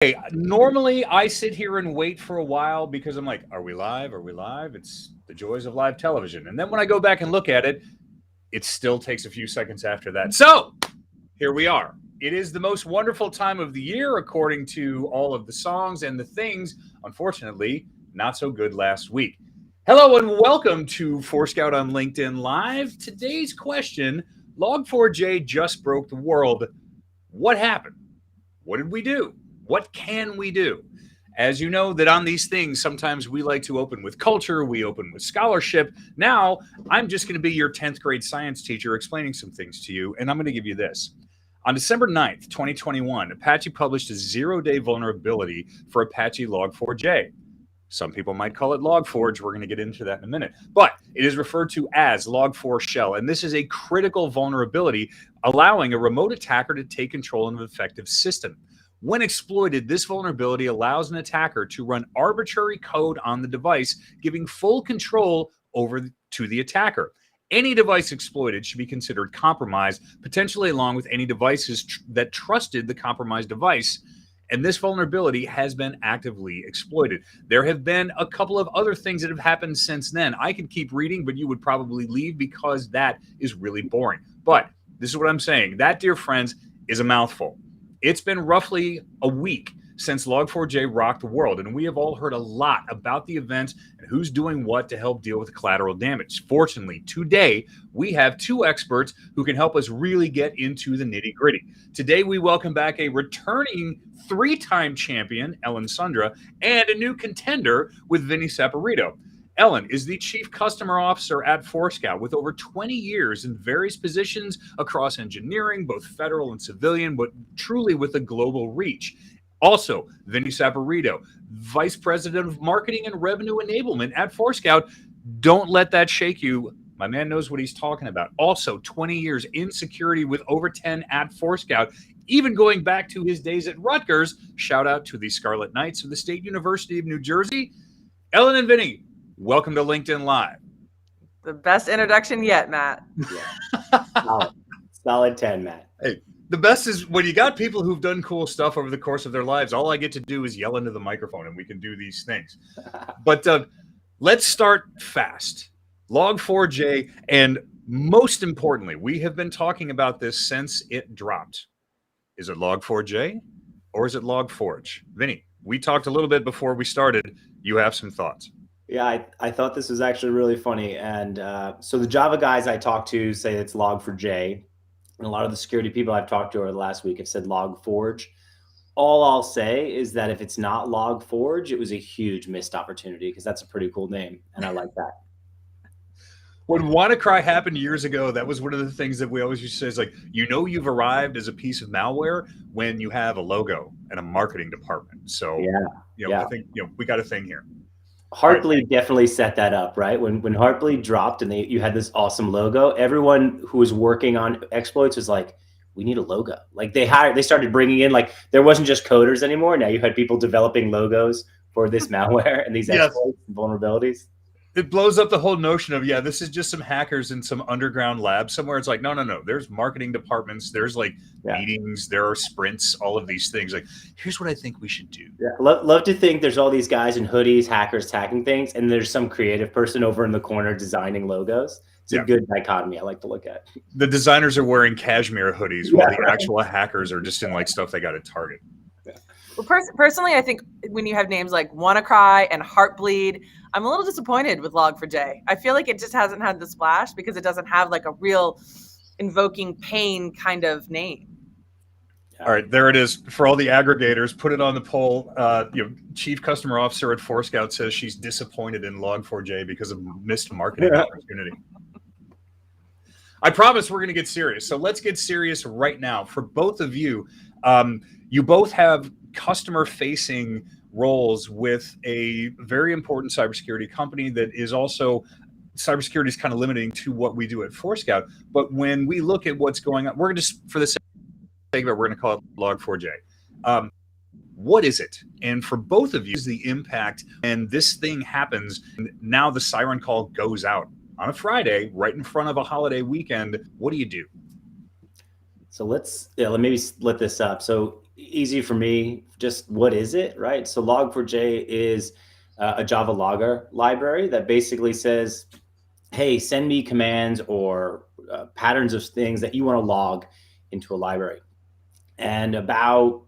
Hey, normally I sit here and wait for a while because I'm like, are we live? Are we live? It's the joys of live television. And then when I go back and look at it, it still takes a few seconds after that. So here we are. It is the most wonderful time of the year, according to all of the songs and the things. Unfortunately, not so good last week. Hello and welcome to Forescout on LinkedIn Live. Today's question, Log4j just broke the world. What happened? What did we do? What can we do? As you know, that on these things, sometimes we like to open with culture, we open with scholarship. Now, I'm just going to be your 10th grade science teacher explaining some things to you, and I'm going to give you this. On December 9th, 2021, Apache published a zero-day vulnerability for Apache Log4j. Some people might call it Log4j. We're going to get into that in a minute. But it is referred to as Log4 shell, and this is a critical vulnerability allowing a remote attacker to take control of an effective system. When exploited, this vulnerability allows an attacker to run arbitrary code on the device, giving full control over to the attacker. Any device exploited should be considered compromised, potentially along with any devices that trusted the compromised device. And this vulnerability has been actively exploited. There have been a couple of other things that have happened since then. I could keep reading, but you would probably leave because that is really boring. But this is what I'm saying. That, dear friends, is a mouthful. It's been roughly a week since Log4j rocked the world, and we have all heard a lot about the event and who's doing what to help deal with the collateral damage. Fortunately, today, we have two experts who can help us really get into the nitty-gritty. Today, we welcome back a returning three-time champion, Sundra, and a new contender with Saporito. Ellen is the Chief Customer Officer at Forescout with over 20 years in various positions across engineering, both federal and civilian, but truly with a global reach. Also, Saporito, Vice President of Marketing and Revenue Enablement at Forescout. Don't let that shake you. My man knows what he's talking about. Also, 20 years in security with over 10 at Forescout, even going back to his days at Rutgers. Shout out to the Scarlet Knights of the State University of New Jersey. Ellen and Vinny, welcome to LinkedIn Live. The best introduction yet, Matt. Yeah. Solid 10, Matt. Hey, the best is when you got people who've done cool stuff over the course of their lives, all I get to do is yell into the microphone and we can do these things. But let's start fast. Log4j, and most importantly, we have been talking about this since it dropped. Is it Log4j or is it Log4j? Vinny, we talked a little bit before we started. You have some thoughts. Yeah, I thought this was actually really funny. And so the Java guys I talked to say it's Log4j. And a lot of the security people I've talked to over the last week have said Log4j. All I'll say is that if it's not Log4j, it was a huge missed opportunity because that's a pretty cool name. And I like that. When WannaCry happened years ago, that was one of the things that we always used to say is like, you know, you've arrived as a piece of malware when you have a logo and a marketing department. So, I think, we got a thing here. Heartbleed definitely set that up, right? When Heartbleed dropped and you had this awesome logo, everyone who was working on exploits was like, we need a logo. Like they started bringing in, like, there wasn't just coders anymore. Now you had people developing logos for this malware and these exploits and vulnerabilities. It blows up the whole notion of, this is just some hackers in some underground lab somewhere. It's like, no. There's marketing departments. There's like meetings. There are sprints, all of these things. Like, here's what I think we should do. Yeah. Love to think there's all these guys in hoodies, hackers hacking things, and there's some creative person over in the corner designing logos. It's a good dichotomy I like to look at. The designers are wearing cashmere hoodies while the actual hackers are just in like stuff they got at Target. Well, personally, I think when you have names like WannaCry and Heartbleed, I'm a little disappointed with Log4j. I feel like it just hasn't had the splash because it doesn't have like a real invoking pain kind of name. All right, there it is. For all the aggregators, put it on the poll. Chief Customer Officer at Forescout says she's disappointed in Log4j because of missed marketing opportunity. I promise we're going to get serious. So let's get serious right now. For both of you, you both have customer-facing roles with a very important cybersecurity company that is also, cybersecurity is kind of limiting to what we do at Forescout. But when we look at what's going on, we're going to, for the sake of it, we're going to call it Log4j. What is it? And for both of you, is the impact, and this thing happens, and now the siren call goes out on a Friday, right in front of a holiday weekend. What do you do? So let's maybe split this up. So easy for me. Just what is it, right? So Log4j is a Java logger library that basically says, hey, send me commands or patterns of things that you want to log into a library. And about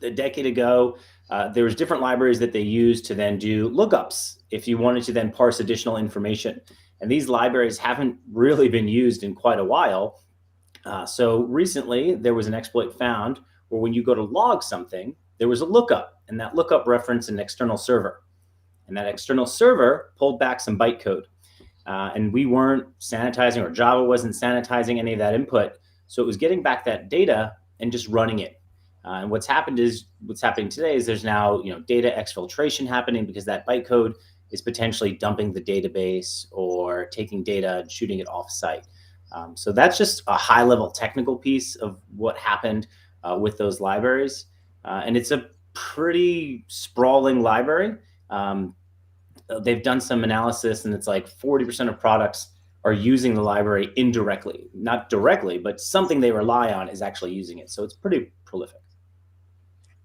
a decade ago, there was different libraries that they used to then do lookups if you wanted to then parse additional information. And these libraries haven't really been used in quite a while. So recently, there was an exploit found where when you go to log something, there was a lookup, and that lookup referenced an external server. And that external server pulled back some bytecode. And we weren't sanitizing, or Java wasn't sanitizing any of that input. So it was getting back that data and just running it. And what's happening today is there's now data exfiltration happening because that bytecode is potentially dumping the database or taking data and shooting it off site. So that's just a high level technical piece of what happened with those libraries. And it's a pretty sprawling library. They've done some analysis, and it's like 40% of products are using the library indirectly, not directly, but something they rely on is actually using it. So it's pretty prolific.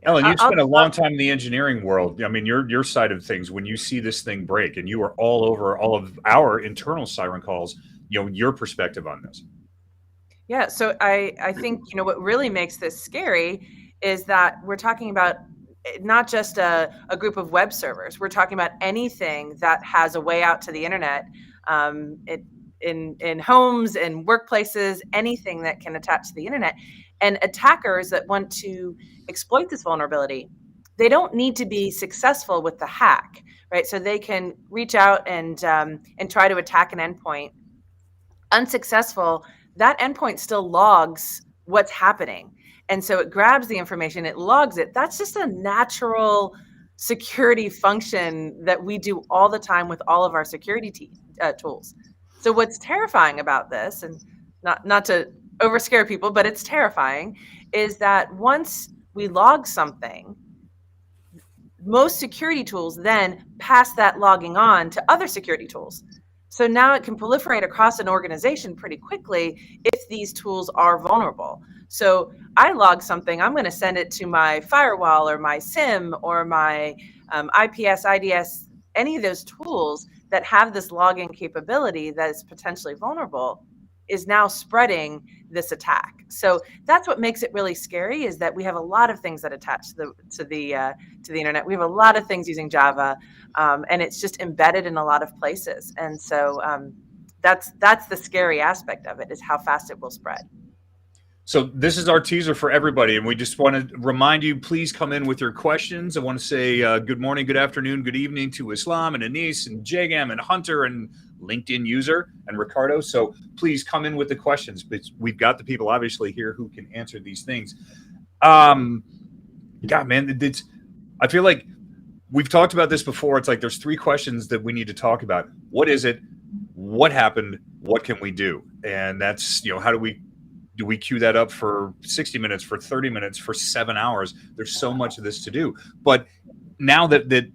Ellen, you spent a long time in the engineering world. I mean, your side of things, when you see this thing break, and you are all over all of our internal siren calls, your perspective on this. Yeah, so I think what really makes this scary is that we're talking about not just a group of web servers. We're talking about anything that has a way out to the internet, in homes, in workplaces, anything that can attach to the internet. And attackers that want to exploit this vulnerability, they don't need to be successful with the hack, right? So they can reach out and try to attack an endpoint. Unsuccessful, that endpoint still logs what's happening. And so it grabs the information, it logs it. That's just a natural security function that we do all the time with all of our security tools. So what's terrifying about this, and not to overscare people, but it's terrifying, is that once we log something, most security tools then pass that logging on to other security tools. So now it can proliferate across an organization pretty quickly if these tools are vulnerable. So I log something, I'm going to send it to my firewall or my SIM or my IPS, IDS, any of those tools that have this logging capability that is potentially vulnerable is now spreading this attack. So that's what makes it really scary, is that we have a lot of things that attach to the internet. We have a lot of things using Java, and it's just embedded in a lot of places. And so that's the scary aspect of it, is how fast it will spread. So this is our teaser for everybody, and we just want to remind you, please come in with your questions. I want to say good morning, good afternoon, good evening to Islam and Anise and Jagam and Hunter and LinkedIn user and Ricardo. So please come in with the questions, but we've got the people obviously here who can answer these things. God, man, I feel like we've talked about this before. It's like there's three questions that we need to talk about. What is it? What happened? What can we do? And that's, how do we queue that up for 60 minutes, for 30 minutes, for 7 hours? There's so much of this to do. But now that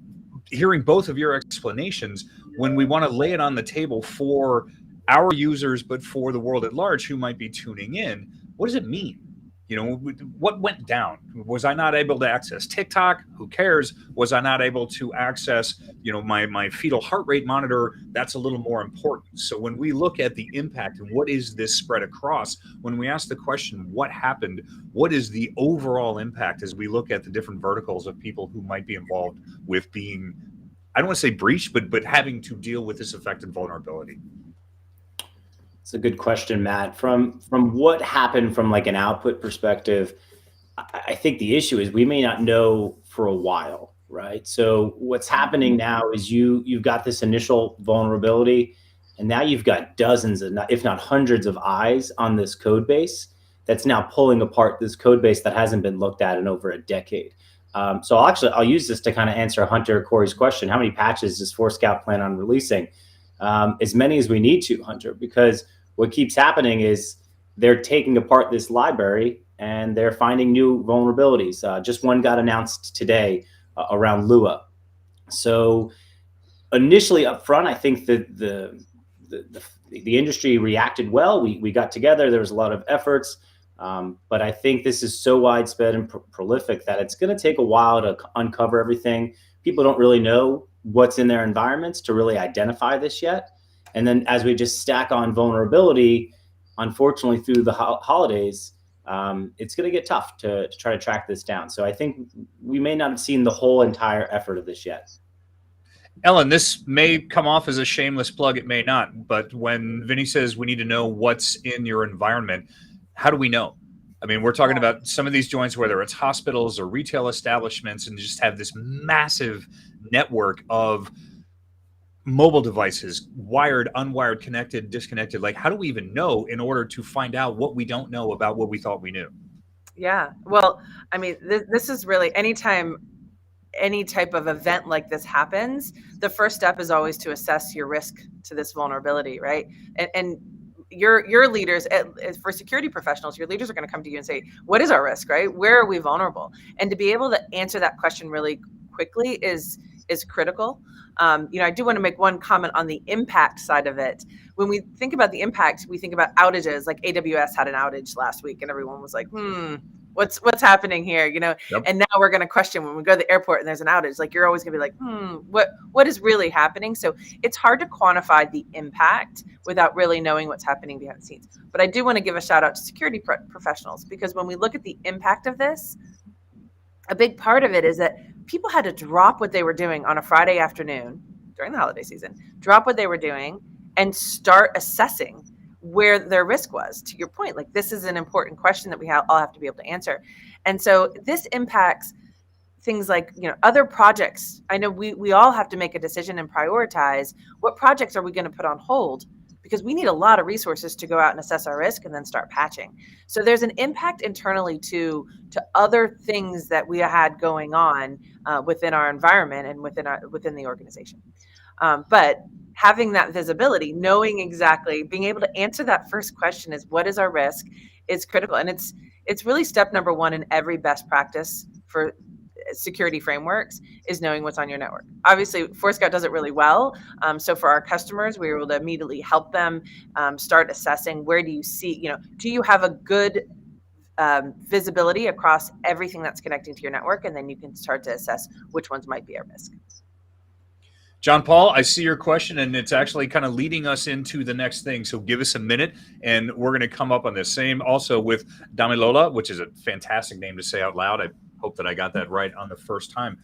hearing both of your explanations, when we want to lay it on the table for our users, but for the world at large who might be tuning in, what does it mean? What went down? Was I not able to access TikTok? Who cares? Was I not able to access, my fetal heart rate monitor? That's a little more important. So when we look at the impact and what is this spread across, when we ask the question, what happened? What is the overall impact as we look at the different verticals of people who might be involved with being, I don't want to say breached, but having to deal with this affected vulnerability? It's a good question, Matt. From what happened from like an output perspective, I think the issue is we may not know for a while, right? So what's happening now is you've got this initial vulnerability, and now you've got dozens, if not hundreds of eyes on this code base that's now pulling apart this code base that hasn't been looked at in over a decade. So I'll use this to kind of answer Hunter Corey's question. How many patches does Forescout plan on releasing? As many as we need to, Hunter, because what keeps happening is they're taking apart this library and they're finding new vulnerabilities. Just one got announced today around Lua. So initially up front, I think that the industry reacted well. We got together. There was a lot of efforts. But I think this is so widespread and prolific that it's going to take a while to uncover everything. People don't really know what's in their environments to really identify this yet. And then as we just stack on vulnerability, unfortunately through the holidays, it's going to get tough to try to track this down. So I think we may not have seen the whole entire effort of this yet. Ellen, this may come off as a shameless plug, it may not, but when Vinny says we need to know what's in your environment, how do we know? I mean, we're talking about some of these joints, whether it's hospitals or retail establishments, and just have this massive network of mobile devices, wired, unwired, connected, disconnected. Like, how do we even know in order to find out what we don't know about what we thought we knew? Yeah. Well, I mean, this is really anytime any type of event like this happens, the first step is always to assess your risk to this vulnerability, right? And your leaders, for security professionals, your leaders are going to come to you and say, what is our risk, right? Where are we vulnerable? And to be able to answer that question really quickly is critical. I do want to make one comment on the impact side of it. When we think about the impact, we think about outages. Like AWS had an outage last week and everyone was like, what's happening here? Yep. And now we're going to question when we go to the airport and there's an outage, like you're always going to be like, what is really happening? So it's hard to quantify the impact without really knowing what's happening behind the scenes. But I do want to give a shout out to security professionals, because when we look at the impact of this, a big part of it is that people had to drop what they were doing on a Friday afternoon during the holiday season, drop what they were doing and start assessing where their risk was. To your point, like, this is an important question that we all have to be able to answer. And so this impacts things like, other projects. I know we all have to make a decision and prioritize what projects are we going to put on hold, because we need a lot of resources to go out and assess our risk and then start patching. So there's an impact internally to other things that we had going on within our environment and within the organization. But having that visibility, knowing exactly, being able to answer that first question is, what is our risk, is critical. And it's really step number one in every best practice for security frameworks, is knowing what's on your network. Obviously, Forescout does it really well. So for our customers, we were able to immediately help them start assessing, where do you see, do you have a good visibility across everything that's connecting to your network? And then you can start to assess which ones might be at risk. John Paul, I see your question, and it's actually kind of leading us into the next thing. So give us a minute, and we're going to come up on this. Same also with Damilola, which is a fantastic name to say out loud. I hope that I got that right on the first time.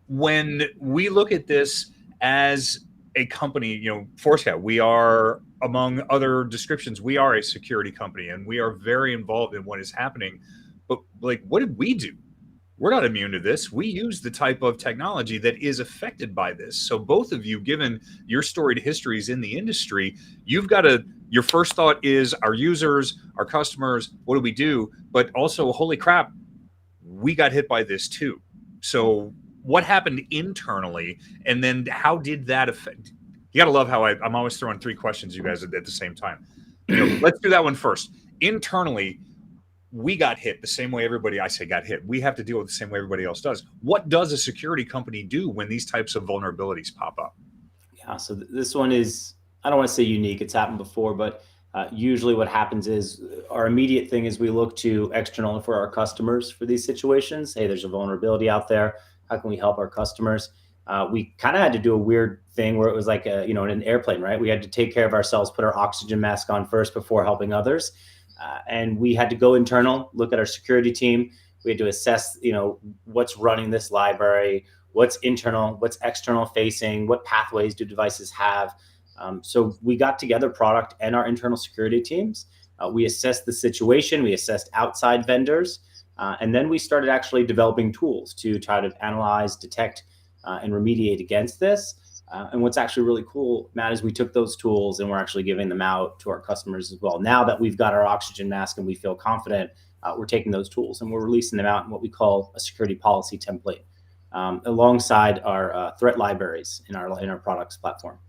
When we look at this as a company, Forescout, we are, among other descriptions, we are a security company, and we are very involved in what is happening. But like, what did we do? We're not immune to this. We use the type of technology that is affected by this. So both of you, given your storied histories in the industry, you've got your first thought is our users, our customers, what do we do? But also, holy crap, we got hit by this too. So what happened internally? And then how did that affect? You got to love how I'm always throwing three questions you guys at the same time. Let's do that one first. Internally, we got hit the same way everybody, I say got hit. We have to deal with the same way everybody else does. What does a security company do when these types of vulnerabilities pop up? Yeah, so this one is, I don't want to say unique, it's happened before, but usually what happens is our immediate thing is we look to external for our customers for these situations. Hey, there's a vulnerability out there. How can we help our customers? We kind of had to do a weird thing where it was like, in an airplane, right? We had to take care of ourselves, put our oxygen mask on first before helping others. And we had to go internal, look at our security team. We had to assess, what's running this library, what's internal, what's external facing, what pathways do devices have. So we got together product and our internal security teams. We assessed the situation. We assessed outside vendors. And then we started actually developing tools to try to analyze, detect, and remediate against this. And what's actually really cool, Matt, is we took those tools and we're actually giving them out to our customers as well. Now that we've got our oxygen mask and we feel confident, we're taking those tools and we're releasing them out in what we call a security policy template, alongside our threat libraries in our products platform.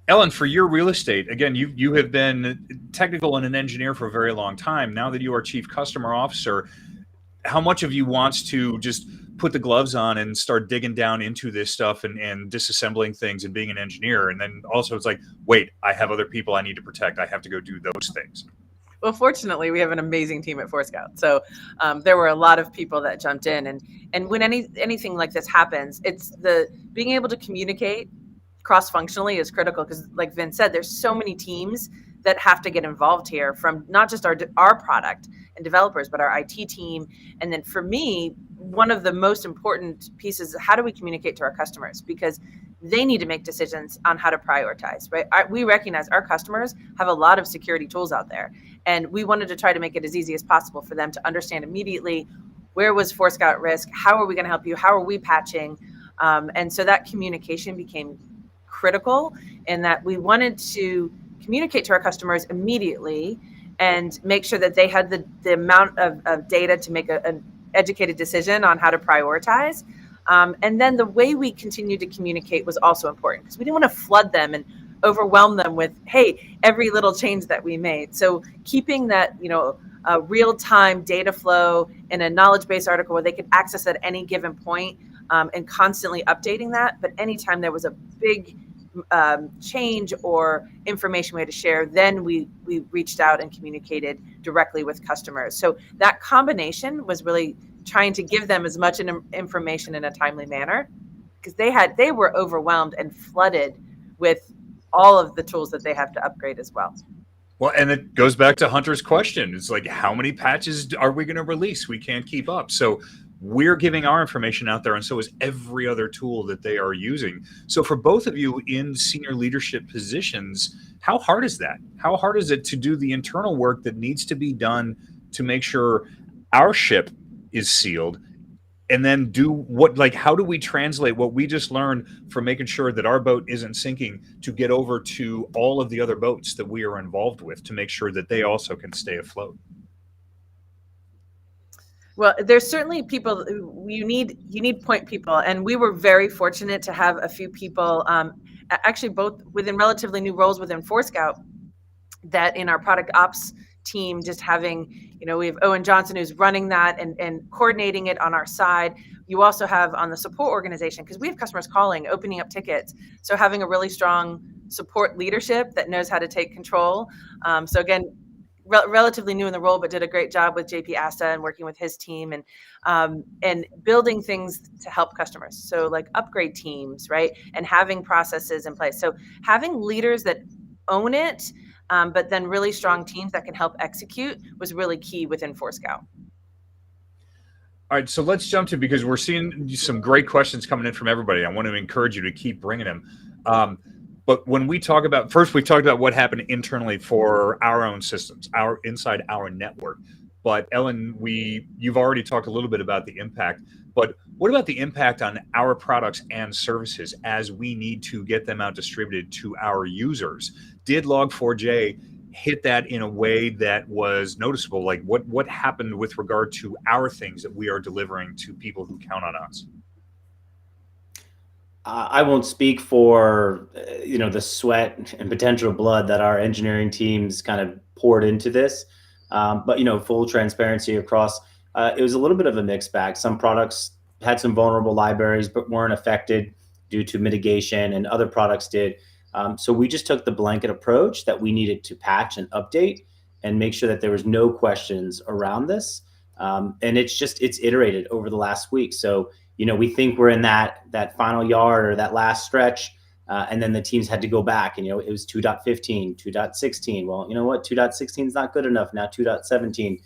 Ellen, for your real estate, again, you have been technical and an engineer for a very long time. Now that you are chief customer officer, how much of you wants to just put the gloves on and start digging down into this stuff and disassembling things and being an engineer? And then also it's like, wait, I have other people I need to protect. I have to go do those things. Well, fortunately, we have an amazing team at Forescout. So there were a lot of people that jumped in, and when anything like this happens, it's the being able to communicate cross-functionally is critical, because like Vince said, there's so many teams that have to get involved here, from not just our product and developers, but our IT team. And then for me, one of the most important pieces is how do we communicate to our customers, because they need to make decisions on how to prioritize, right? We recognize our customers have a lot of security tools out there, and we wanted to try to make it as easy as possible for them to understand immediately where was Forescout at risk, how are we going to help you, how are we patching, and so that communication became critical, in that we wanted to communicate to our customers immediately and make sure that they had the amount of data to make an educated decision on how to prioritize. And then the way we continue to communicate was also important, because we didn't want to flood them and overwhelm them with, hey, every little change that we made. So keeping that, a real-time data flow in a knowledge base article where they could access at any given point, and constantly updating that. But anytime there was a big change or information we had to share, then we reached out and communicated directly with customers. So that combination was really trying to give them as much information in a timely manner, because they were overwhelmed and flooded with all of the tools that they have to upgrade as well. Well, and it goes back to Hunter's question. It's like, how many patches are we going to release? We can't keep up. So we're giving our information out there, and so is every other tool that they are using. So for both of you in senior leadership positions, how hard is that? How hard is it to do the internal work that needs to be done to make sure our ship is sealed, and then how do we translate what we just learned from making sure that our boat isn't sinking to get over to all of the other boats that we are involved with to make sure that they also can stay afloat? Well, there's certainly people you need point people, and we were very fortunate to have a few people, actually both within relatively new roles within Forescout, that in our product ops team, just having, we have Owen Johnson who's running that and coordinating it on our side. You also have on the support organization, because we have customers calling, opening up tickets. So having a really strong support leadership that knows how to take control. So again, relatively new in the role, but did a great job with JP Asta and working with his team and building things to help customers. So like upgrade teams, right? And having processes in place. So having leaders that own it, but then really strong teams that can help execute was really key within Forescout. All right, so let's jump to, because we're seeing some great questions coming in from everybody. I want to encourage you to keep bringing them. But when we talk about, first we've talked about what happened internally for our own systems, inside our network. But Ellen, you've already talked a little bit about the impact, but what about the impact on our products and services as we need to get them out distributed to our users? Did Log4j hit that in a way that was noticeable? Like what happened with regard to our things that we are delivering to people who count on us? I won't speak for the sweat and potential blood that our engineering teams kind of poured into this, but full transparency across, it was a little bit of a mixed bag. Some products had some vulnerable libraries but weren't affected due to mitigation, and other products did. So we just took the blanket approach that we needed to patch and update and make sure that there was no questions around this. And it's iterated over the last week. So we think we're in that final yard or that last stretch, and then the teams had to go back, and it was 2.15, 2.16. Well, you know what? 2.16 is not good enough. Now 2.17,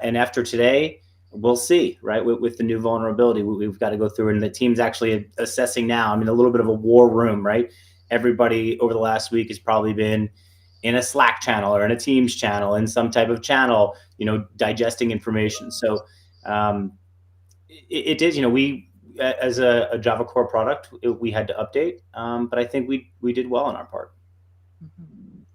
and after today, we'll see. Right, with the new vulnerability, we've got to go through, and the team's actually assessing now. I mean, a little bit of a war room, right? Everybody over the last week has probably been in a Slack channel or in a Teams channel, in some type of channel, digesting information. So it is, we, as a Java core product, we had to update, but I think we did well on our part.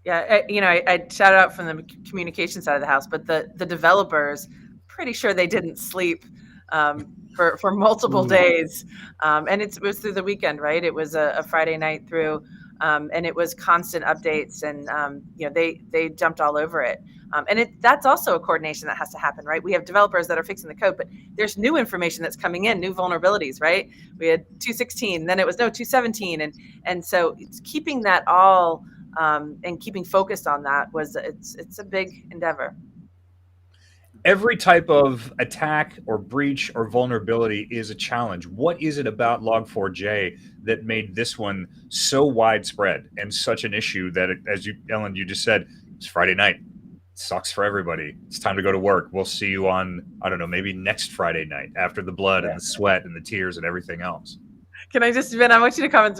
Yeah, I shout out from the communication side of the house, but the developers, pretty sure they didn't sleep for multiple days, and it was through the weekend, right? It was a Friday night through, and it was constant updates, and they jumped all over it. And that's also a coordination that has to happen, right? We have developers that are fixing the code, but there's new information that's coming in, new vulnerabilities, right? We had 2.16, then it was 2.17, and so it's keeping that all and keeping focused on that it's a big endeavor. Every type of attack or breach or vulnerability is a challenge. What is it about Log4j that made this one so widespread and such an issue that, as you, Ellen, you just said, it's Friday night. It sucks for everybody. It's time to go to work. We'll see you on, I don't know, maybe next Friday night after the blood and the sweat and the tears and everything else. Can I just, Vin, I want you to comment.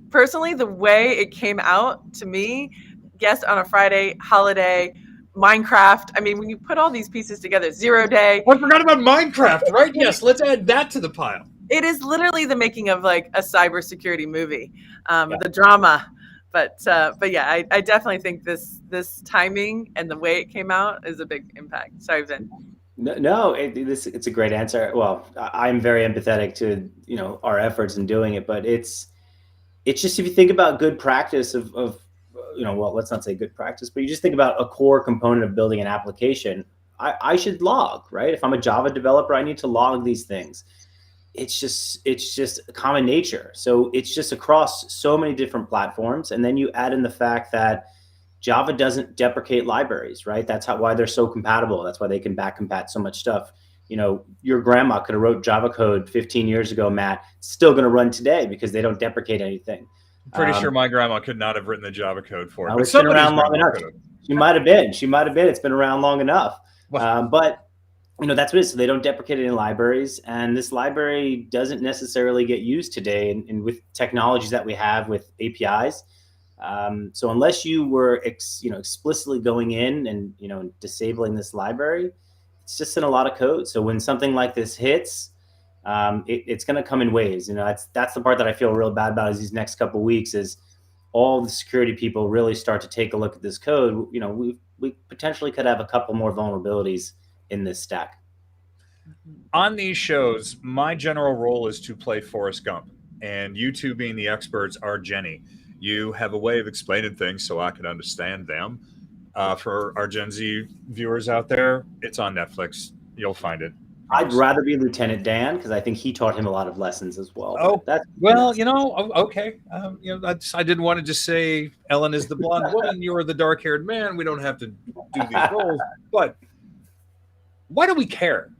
Personally, the way it came out to me, yes, on a Friday, holiday, Minecraft. I mean, when you put all these pieces together, 0 day. Oh, I forgot about Minecraft, right? Yes, let's add that to the pile. It is literally the making of like a cybersecurity movie, the drama. But yeah, I definitely think this timing and the way it came out is a big impact. Sorry, Vin. No, it's a great answer. Well, I'm very empathetic to our efforts in doing it, but it's just, if you think about good practice of well, let's not say good practice, but you just think about a core component of building an application. I should log, right? If I'm a Java developer, I need to log these things. It's just common nature. So it's just across so many different platforms, and then you add in the fact that Java doesn't deprecate libraries, right? That's why they're so compatible. That's why they can back compat so much stuff. Your grandma could have wrote Java code 15 years ago, Matt. It's still going to run today because they don't deprecate anything. I'm pretty sure my grandma could not have written the Java code for it. It's been around long enough. She might have been. It's been around long enough. But that's what it is. So they don't deprecate any libraries, and this library doesn't necessarily get used today. And with technologies that we have with APIs. So unless you were explicitly going in and disabling this library, it's just in a lot of code. So when something like this hits, it's going to come in waves. That's the part that I feel real bad about is these next couple of weeks is all the security people really start to take a look at this code. We potentially could have a couple more vulnerabilities in this stack. On these shows, my general role is to play Forrest Gump, and you two being the experts are Jenny. You have a way of explaining things so I can understand them. For our Gen Z viewers out there, it's on Netflix. You'll find it. I'd rather be Lieutenant Dan because I think he taught him a lot of lessons as well. Oh, okay. I didn't want to just say Ellen is the blonde woman, you're the dark-haired man. We don't have to do these roles. But why do we care?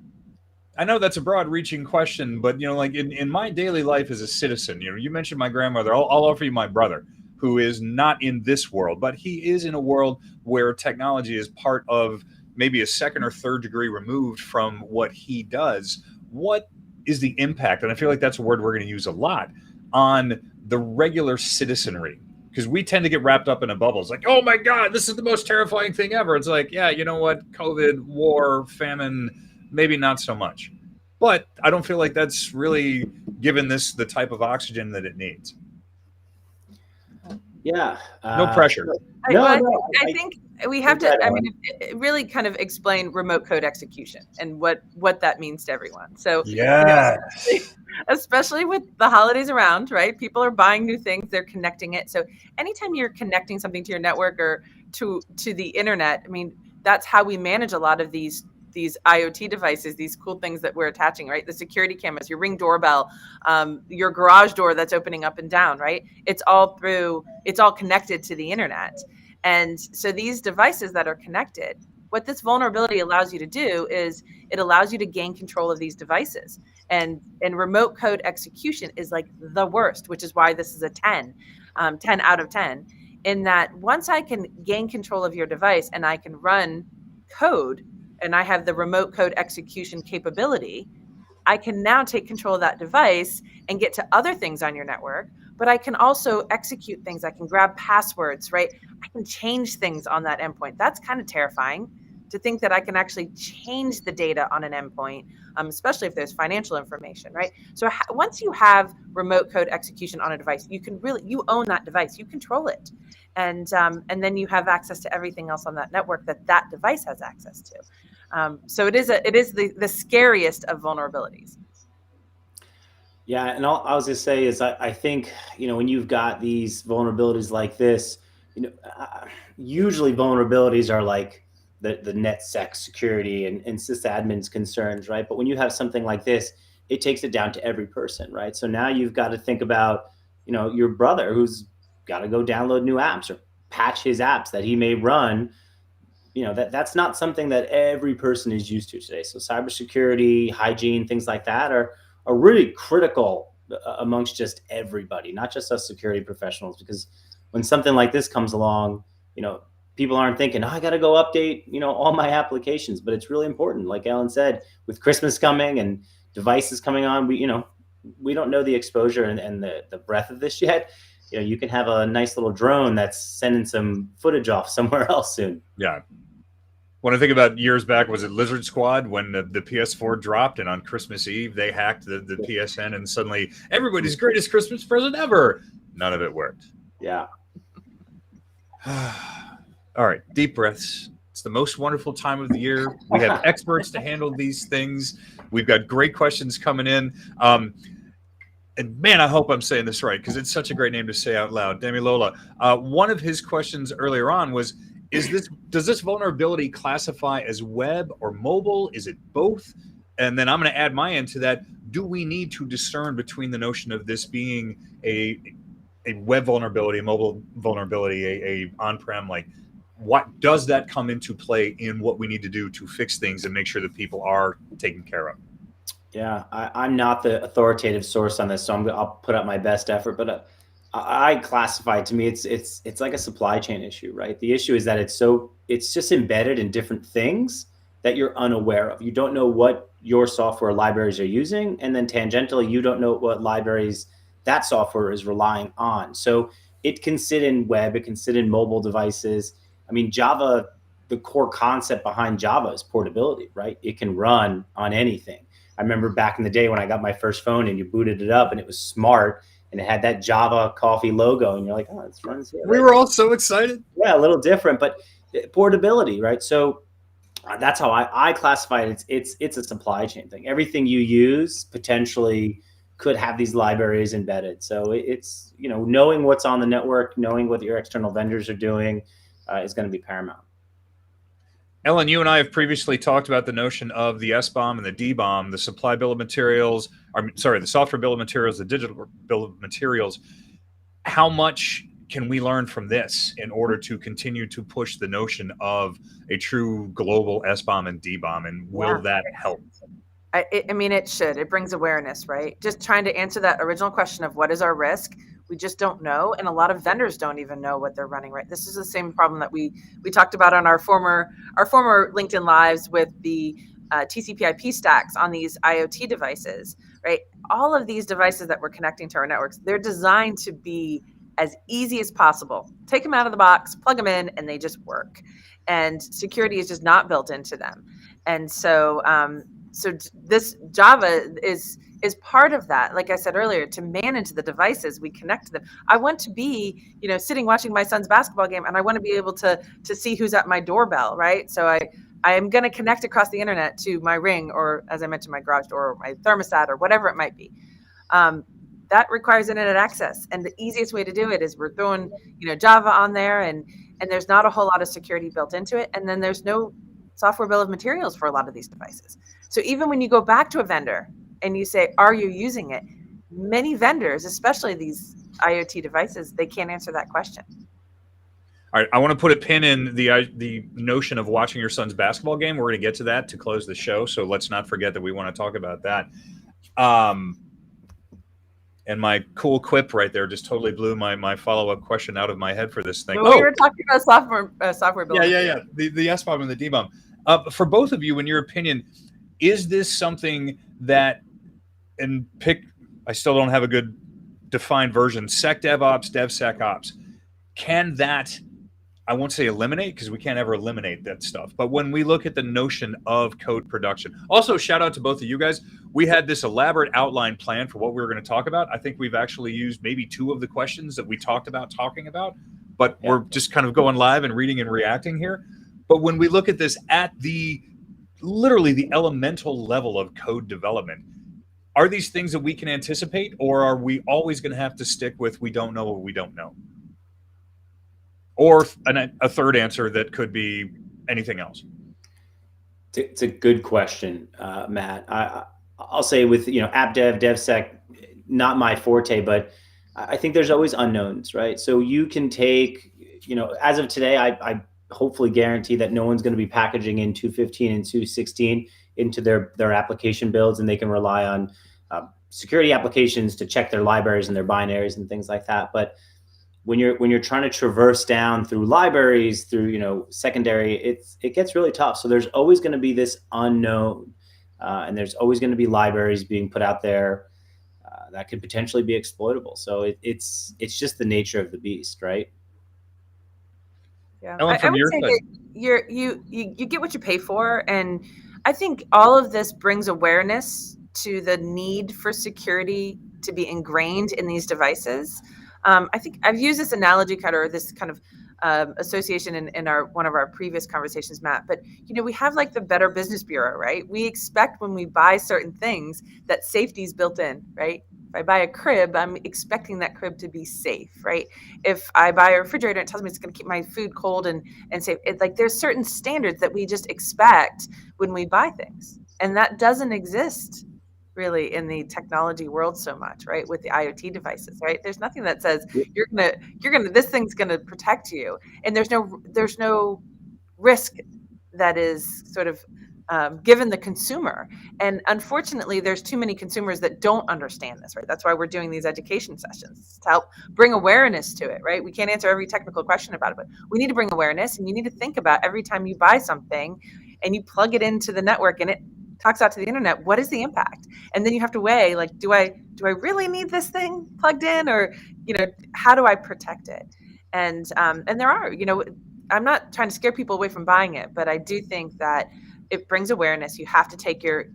I know that's a broad-reaching question, but like in my daily life as a citizen, you mentioned my grandmother. I'll offer you my brother, who is not in this world, but he is in a world where technology is part of maybe a second or third degree removed from what he does. What is the impact? And I feel like that's a word we're going to use a lot on the regular citizenry, because we tend to get wrapped up in a bubble. It's like, oh my God, this is the most terrifying thing ever. It's like, yeah, you know what? COVID, war, famine, maybe not so much. But I don't feel like that's really given this the type of oxygen that it needs. Yeah. No pressure. I think we have to, really kind of explain remote code execution and what that means to everyone. So, especially with the holidays around, right? People are buying new things, they're connecting it. So anytime you're connecting something to your network or to the internet, that's how we manage a lot of these IoT devices, these cool things that we're attaching, right? The security cameras, your Ring doorbell, your garage door that's opening up and down, right? It's all connected to the internet. And so these devices that are connected, what this vulnerability allows you to do is it allows you to gain control of these devices. And remote code execution is like the worst, which is why this is a 10 out of 10, in that once I can gain control of your device and I can run code, and I have the remote code execution capability, I can now take control of that device and get to other things on your network, but I can also execute things. I can grab passwords, right? I can change things on that endpoint. That's kind of terrifying to think that I can actually change the data on an endpoint, especially if there's financial information, right? So once you have remote code execution on a device, you own that device, you control it. And then you have access to everything else on that network that device has access to. So it is the scariest of vulnerabilities. Yeah, and all I was gonna say is I think when you've got these vulnerabilities like this, usually vulnerabilities are like the NetSec security and sysadmin's concerns, right? But when you have something like this, it takes it down to every person, right? So now you've got to think about your brother who's got to go download new apps, or patch his apps that he may run. That's not something that every person is used to today. So cybersecurity, hygiene, things like that are really critical amongst just everybody, not just us security professionals, because when something like this comes along, people aren't thinking, I got to go update, all my applications, but it's really important. Like Ellen said, with Christmas coming and devices coming on, we don't know the exposure and the breadth of this yet. You can have a nice little drone that's sending some footage off somewhere else soon. Yeah. When I think about years back, was it Lizard Squad when the PS4 dropped, and on Christmas Eve they hacked the PSN, and suddenly everybody's greatest Christmas present ever. None of it worked. Yeah. All right, deep breaths. It's the most wonderful time of the year. We have experts to handle these things. We've got great questions coming in. And man, I hope I'm saying this right, because it's such a great name to say out loud. Demilola. One of his questions earlier on was, does this vulnerability classify as web or mobile? Is it both? And then I'm going to add my end to that. Do we need to discern between the notion of this being a web vulnerability, a mobile vulnerability, a on-prem, like what does that come into play in what we need to do to fix things and make sure that people are taken care of? Yeah, I'm not the authoritative source on this, so I'll put up my best effort. But I classify it, to me, it's like a supply chain issue, right? The issue is that it's just embedded in different things that you're unaware of. You don't know what your software libraries are using, and then tangentially, you don't know what libraries that software is relying on. So it can sit in web, it can sit in mobile devices. I mean, Java, the core concept behind Java is portability, right? It can run on anything. I remember back in the day when I got my first phone and you booted it up and it was smart and it had that Java coffee logo and you're like, oh, it's runs here. We were all so excited. Yeah, a little different, but portability, right? So that's how I classify it. It's a supply chain thing. Everything you use potentially could have these libraries embedded. So it's, knowing what's on the network, knowing what your external vendors are doing is going to be paramount. Ellen, you and I have previously talked about the notion of the SBOM and the DBOM, the supply bill of materials, the software bill of materials, the digital bill of materials. How much can we learn from this in order to continue to push the notion of a true global SBOM and DBOM, and will that help? I mean, it should. It brings awareness, right? Just trying to answer that original question of what is our risk. We just don't know, and a lot of vendors don't even know what they're running, right? This is the same problem that we talked about on our former LinkedIn Lives with the TCP/IP stacks on these IoT devices, right? All of these devices that we're connecting to our networks, they're designed to be as easy as possible. Take them out of the box, plug them in, and they just work. And security is just not built into them. And so, this Java is part of that. Like I said earlier, to manage the devices, we connect to them. I want to be, sitting watching my son's basketball game, and I want to be able to see who's at my doorbell, right? So I am going to connect across the internet to my Ring, or as I mentioned, my garage door, or my thermostat, or whatever it might be. That requires internet access, and the easiest way to do it is we're throwing, Java on there, and there's not a whole lot of security built into it, and then there's no software bill of materials for a lot of these devices. So even when you go back to a vendor and you say, are you using it? Many vendors, especially these IoT devices, they can't answer that question. All right, I want to put a pin in the notion of watching your son's basketball game. We're going to get to that to close the show, so let's not forget that we want to talk about that. And my cool quip right there just totally blew my follow-up question out of my head for this thing. Well, we were talking about software build. Yeah. The SBOM and the DBOM. For both of you, in your opinion, is this something that, I still don't have a good defined version, SecDevOps, DevSecOps, can that, I won't say eliminate, because we can't ever eliminate that stuff, but when we look at the notion of code production, also shout out to both of you guys. We had this elaborate outline plan for what we were going to talk about. I think we've actually used maybe 2 of the questions that we talked about talking about, but we're just kind of going live and reading and reacting here. But when we look at this at literally the elemental level of code development, are these things that we can anticipate, or are we always going to have to stick with we don't know what we don't know? Or a third answer that could be anything else? It's a good question, Matt. I'll say with app dev, DevSec, not my forte, but I think there's always unknowns, right? So you can take as of today, I hopefully guarantee that no one's going to be packaging in 215 and 216 into their application builds, and they can rely on security applications to check their libraries and their binaries and things like that. But when you're trying to traverse down through libraries, through secondary, it gets really tough. So there's always going to be this unknown, and there's always going to be libraries being put out there that could potentially be exploitable. So it's just the nature of the beast, right? Yeah, Ellen, I from would your say side, that you get what you pay for, and I think all of this brings awareness to the need for security to be ingrained in these devices. I think I've used this analogy or this kind of association in one of our previous conversations, Matt. But we have like the Better Business Bureau, right? We expect when we buy certain things that safety is built in, right? If I buy a crib, I'm expecting that crib to be safe, right? If I buy a refrigerator, it tells me it's going to keep my food cold and safe. Like there's certain standards that we just expect when we buy things, and that doesn't exist really in the technology world so much, right? With the IoT devices, right? There's nothing that says this thing's gonna protect you, and there's no risk that is sort of given the consumer. And unfortunately, there's too many consumers that don't understand this, right? That's why we're doing these education sessions to help bring awareness to it, right? We can't answer every technical question about it, but we need to bring awareness, and you need to think about every time you buy something and you plug it into the network and it talks out to the internet, what is the impact? And then you have to weigh, like, do I really need this thing plugged in, or how do I protect it? And there are, I'm not trying to scare people away from buying it, but I do think that it brings awareness. You have to take your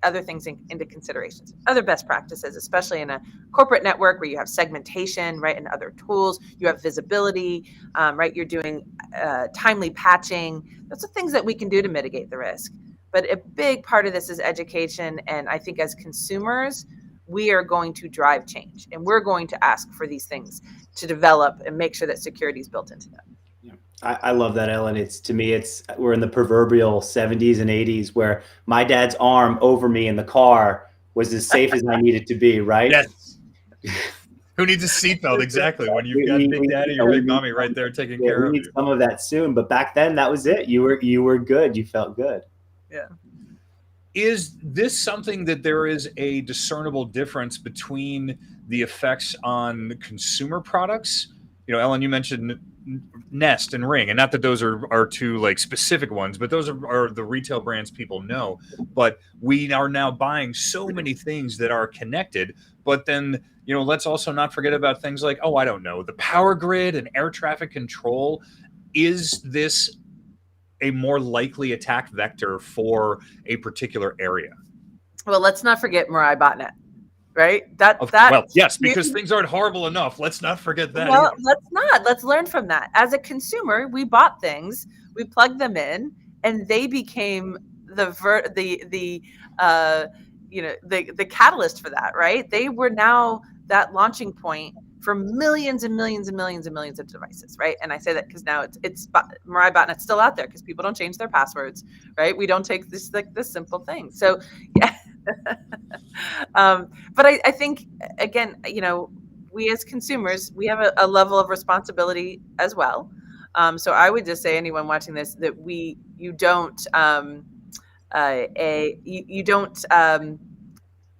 other things into considerations, other best practices, especially in a corporate network where you have segmentation, right, and other tools. You have visibility, right? You're doing timely patching. Those are things that we can do to mitigate the risk. But a big part of this is education, and I think as consumers, we are going to drive change, and we're going to ask for these things to develop and make sure that security is built into them. I love that, Ellen. To me, we're in the proverbial 70s and 80s where my dad's arm over me in the car was as safe as I needed to be, right? Yes. Who needs a seatbelt? Exactly. When you've got Big Daddy or Big Mommy right there taking care of you. Some of that soon, but back then that was it. You were good. You felt good. Yeah. Is this something that there is a discernible difference between the effects on consumer products? Ellen, you mentioned Nest and Ring, and not that those are two like specific ones, but those are the retail brands people know. But we are now buying so many things that are connected. But then, let's also not forget about things like, I don't know, the power grid and air traffic control. Is this a more likely attack vector for a particular area? Well, let's not forget Mirai botnet, right? Well, yes, because things aren't horrible enough. Let's not forget that. Well, let's not. Let's learn from that. As a consumer, we bought things, we plugged them in, and they became the catalyst for that, right? They were now that launching point for millions and millions and millions and millions of devices, right? And I say that because now it's Mirai botnet's still out there because people don't change their passwords, right? We don't take this simple thing. So yeah. But I think again, we as consumers, we have a level of responsibility as well. So I would just say anyone watching this that you don't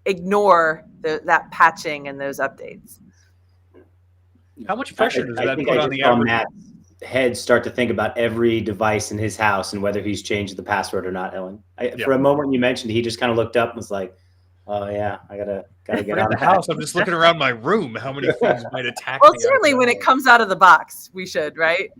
ignore that patching and those updates. How much pressure does that put on the average? Matt's head start to think about every device in his house and whether he's changed the password or not, Ellen. For a moment you mentioned, he just kind of looked up and was like, "Oh yeah, I gotta get out of the house. I'm just looking around my room. How many things might attack well, me?" Well, certainly when it comes out of the box, we should, right?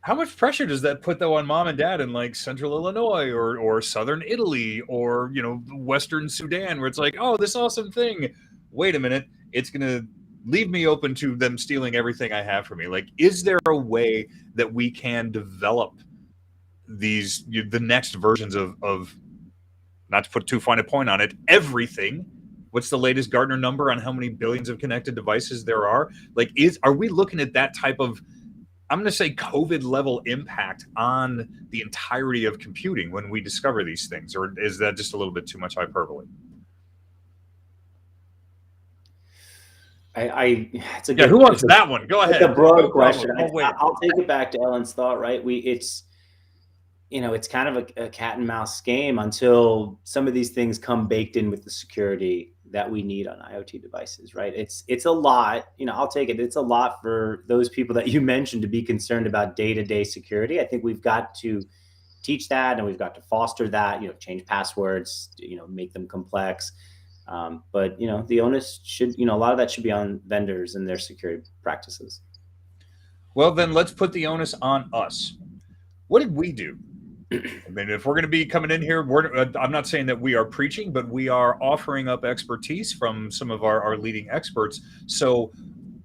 How much pressure does that put though on mom and dad in like Central Illinois or Southern Italy or Western Sudan, where it's like, oh, this awesome thing. Wait a minute, it's gonna leave me open to them stealing everything I have from me. Like, is there a way that we can develop the next versions of, not to put too fine a point on it, everything? What's the latest Gartner number on how many billions of connected devices there are? Like, are we looking at that type of, I'm going to say, COVID level impact on the entirety of computing when we discover these things? Or is that just a little bit too much hyperbole? It's a Yeah, good. who wants that one? Go ahead. It's a broad No question. problem. Oh, wait. I'll take it back to Ellen's thought. Right, it's it's kind of a cat and mouse game until some of these things come baked in with the security that we need on IoT devices. Right, it's a lot. I'll take it. It's a lot for those people that you mentioned to be concerned about day-to-day security. I think we've got to teach that, and we've got to foster that. Change passwords. Make them complex. But the onus should, a lot of that should be on vendors and their security practices. Well, then let's put the onus on us. What did we do? I mean, if we're going to be coming in here, I'm not saying that we are preaching, but we are offering up expertise from some of our leading experts. So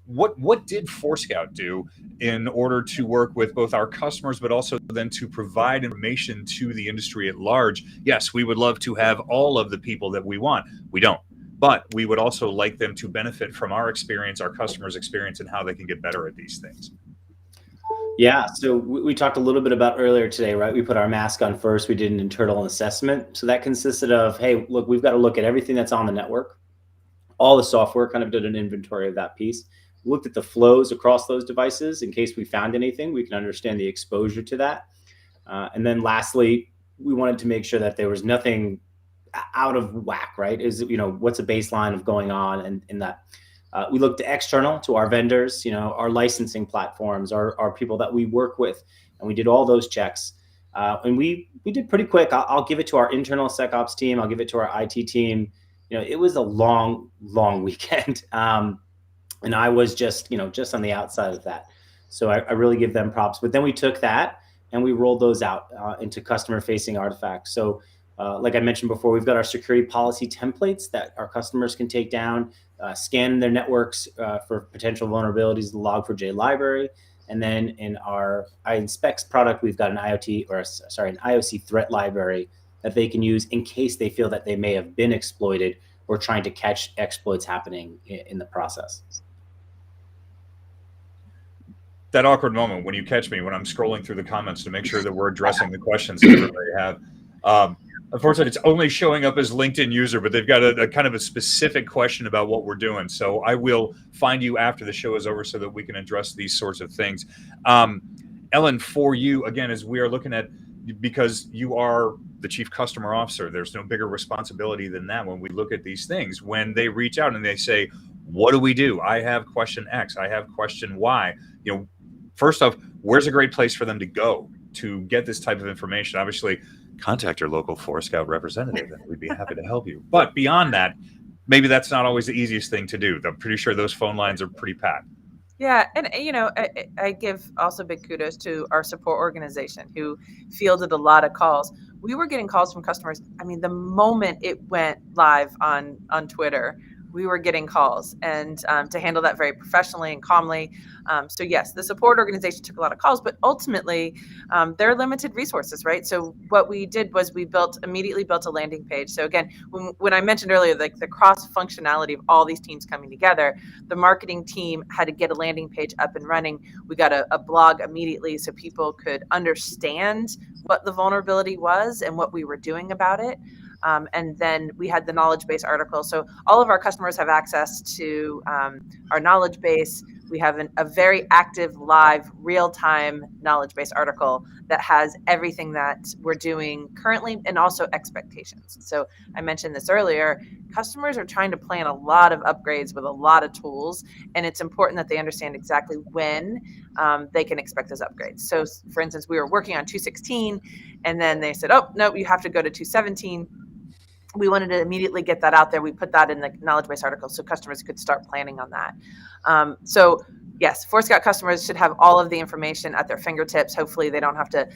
what did Forescout do in order to work with both our customers, but also then to provide information to the industry at large? Yes, we would love to have all of the people that we want. We don't. But we would also like them to benefit from our experience, our customers' experience, and how they can get better at these things. Yeah, so we talked a little bit about earlier today, right? We put our mask on first. We did an internal assessment. So that consisted of, hey, look, we've got to look at everything that's on the network, all the software, kind of did an inventory of that piece. We looked at the flows across those devices in case we found anything. We can understand the exposure to that. And then lastly, we wanted to make sure that there was nothing out of whack, right? What's a baseline of going on, and in that. We looked external to our vendors, our licensing platforms, our people that we work with, and we did all those checks. And we did pretty quick. I'll give it to our internal SecOps team. I'll give it to our IT team. It was a long weekend, and I was just on the outside of that. So I really give them props. But then we took that and we rolled those out into customer-facing artifacts. So like I mentioned before, we've got our security policy templates that our customers can take down, scan their networks for potential vulnerabilities, the Log4j library. And then in our iInspects product, we've got an IOC threat library that they can use in case they feel that they may have been exploited or trying to catch exploits happening in the process. That awkward moment when you catch me when I'm scrolling through the comments to make sure that we're addressing the questions that everybody have. Unfortunately, it's only showing up as LinkedIn user, but they've got a kind of a specific question about what we're doing. So I will find you after the show is over so that we can address these sorts of things. Ellen, for you, again, as we are looking at, because you are the chief customer officer, there's no bigger responsibility than that when we look at these things. When they reach out and they say, what do we do? I have question X, I have question Y. First off, where's a great place for them to go to get this type of information? Obviously, contact your local Forescout representative and we'd be happy to help you. But beyond that, maybe that's not always the easiest thing to do. I'm pretty sure those phone lines are pretty packed. Yeah, and I give also big kudos to our support organization who fielded a lot of calls. We were getting calls from customers. I mean, the moment it went live on Twitter, we were getting calls, and to handle that very professionally and calmly. So yes, the support organization took a lot of calls, but ultimately there are limited resources, right? So what we did was we immediately built a landing page. So again, when I mentioned earlier, like the cross functionality of all these teams coming together, the marketing team had to get a landing page up and running. We got a blog immediately so people could understand what the vulnerability was and what we were doing about it. And then we had the knowledge base article. So all of our customers have access to our knowledge base. We have a very active, live, real-time knowledge base article that has everything that we're doing currently and also expectations. So I mentioned this earlier, customers are trying to plan a lot of upgrades with a lot of tools, and it's important that they understand exactly when they can expect those upgrades. So for instance, we were working on 2.16, and then they said, oh, no, you have to go to 2.17. We wanted to immediately get that out there. We put that in the knowledge base article so customers could start planning on that. So yes, Forescout customers should have all of the information at their fingertips. Hopefully they don't have to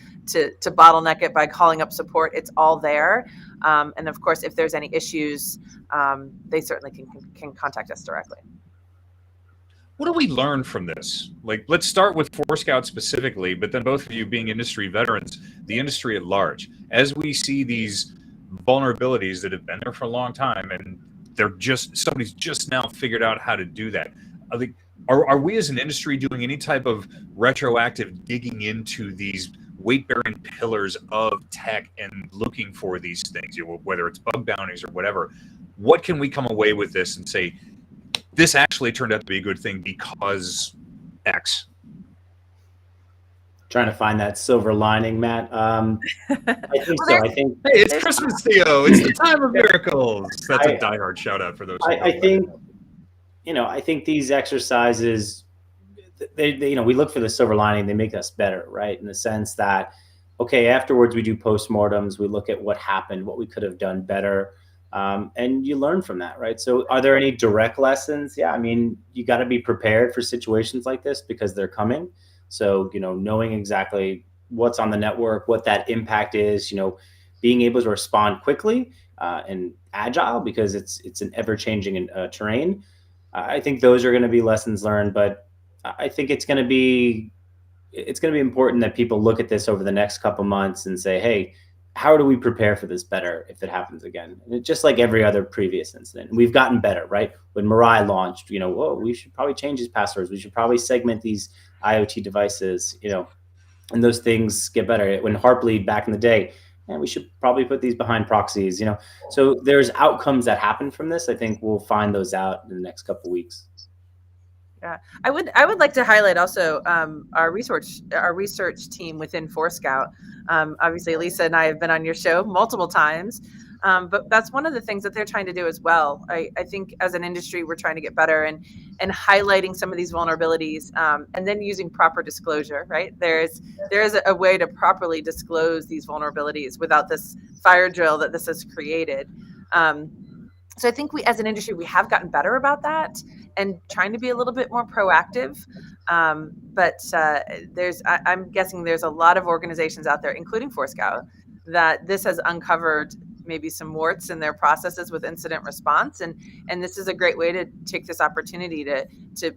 bottleneck it by calling up support. It's all there. And of course, if there's any issues, they certainly can contact us directly. What do we learn from this? Like, let's start with Forescout specifically, but then both of you being industry veterans, the industry at large, as we see these vulnerabilities that have been there for a long time and somebody's just now figured out how to do that. Are we as an industry doing any type of retroactive digging into these weight-bearing pillars of tech and looking for these things, whether it's bug bounties or whatever? What can we come away with this and say, this actually turned out to be a good thing because X. Trying to find that silver lining, Matt. I think so. I think, hey, it's Christmas, Theo. It's the time of miracles. That's a diehard shout out for those who I think, I think these exercises, they we look for the silver lining. They make us better, right? In the sense that, okay, afterwards we do postmortems. We look at what happened, what we could have done better. And you learn from that, right? So are there any direct lessons? Yeah, I mean, you got to be prepared for situations like this because they're coming. So, knowing exactly what's on the network, what that impact is, being able to respond quickly and agile because it's an ever-changing terrain. I think those are going to be lessons learned, but I think it's going to be important that people look at this over the next couple months and say, hey, how do we prepare for this better if it happens again? And just like every other previous incident, we've gotten better, right? When Mirai launched, we should probably change these passwords. We should probably segment these IoT devices, and those things get better. When Heartbleed back in the day, we should probably put these behind proxies, So there's outcomes that happen from this. I think we'll find those out in the next couple of weeks. Yeah, I would like to highlight also our research team within Forescout. Obviously, Lisa and I have been on your show multiple times, but that's one of the things that they're trying to do as well. I think as an industry, we're trying to get better and highlighting some of these vulnerabilities and then using proper disclosure. Right, there is a way to properly disclose these vulnerabilities without this fire drill that this has created. So I think we, as an industry, we have gotten better about that and trying to be a little bit more proactive. But I'm guessing there's a lot of organizations out there, including Forescout, that this has uncovered maybe some warts in their processes with incident response. And this is a great way to take this opportunity to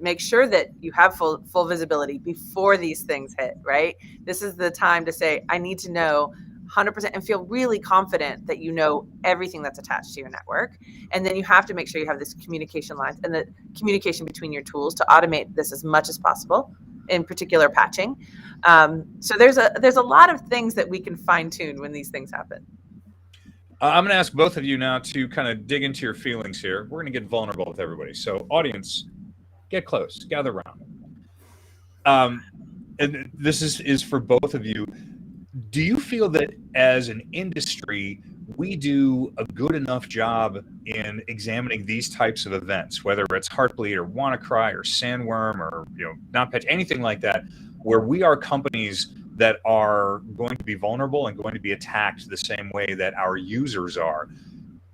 make sure that you have full visibility before these things hit, right? This is the time to say, I need to know 100% and feel really confident that you know everything that's attached to your network. And then you have to make sure you have this communication lines and the communication between your tools to automate this as much as possible, in particular patching. So there's a lot of things that we can fine tune when these things happen. I'm going to ask both of you now to kind of dig into your feelings here. We're going to get vulnerable with everybody. So audience, get close, gather around. And this is for both of you. Do you feel that as an industry, we do a good enough job in examining these types of events, whether it's Heartbleed or WannaCry or Sandworm or NotPatch, anything like that, where we are companies that are going to be vulnerable and going to be attacked the same way that our users are?